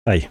Hi,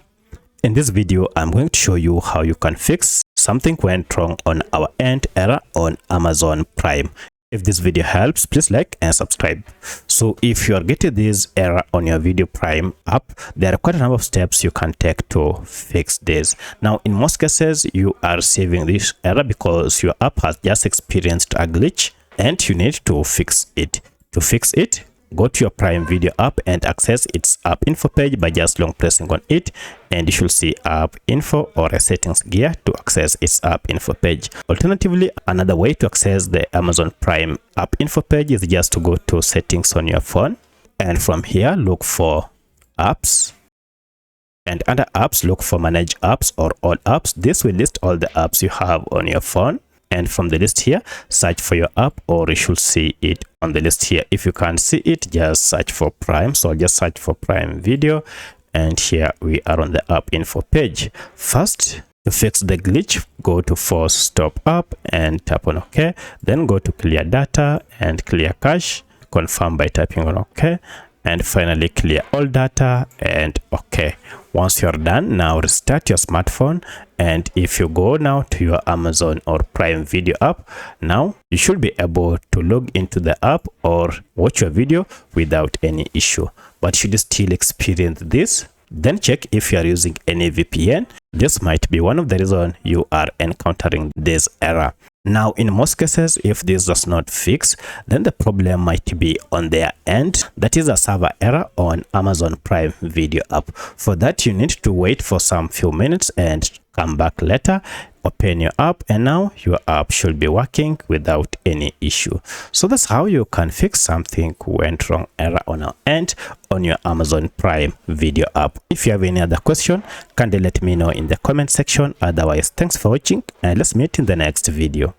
in this video I'm going to show you how you can fix something went wrong on our end error on Amazon Prime. If this video helps, please like and subscribe. So if you are getting this error on your Video Prime app, there are quite a number of steps you can take to fix this. Now in most cases you are receiving this error because your app has just experienced a glitch and you need to fix it. To fix it, go to your Prime Video app and access its app info page by just long pressing on it, and you should see app info or a settings gear to access its app info page. Alternatively, another way to access the Amazon Prime app info page is just to go to settings on your phone, and from here look for apps, and under apps look for manage apps or all apps. This will list all the apps you have on your phone, and from the list here search for your app, or you should see it on the list here. If you can't see it, just search for Prime. So just search for Prime Video, and here we are on the app info page. First, to fix the glitch, go to force stop app and tap on OK. Then go to clear data and clear cache, confirm by tapping on OK, and finally clear all data and OK. Once you're done, now restart your smartphone, and if you go now to your Amazon or Prime Video app, now you should be able to log into the app or watch your video without any issue. But should you still experience this, then check if you are using any VPN. This might be one of the reasons you are encountering this error. Now, in most cases, if this does not fix, then the problem might be on their end. That is a server error on Amazon Prime Video app. For that, you need to wait for some few minutes and come back later, open your app, and now your app should be working without any issue. So that's how you can fix something went wrong error on our end on your Amazon Prime Video app. If you have any other question, kindly let me know in the comment section. Otherwise, thanks for watching, and let's meet in the next video.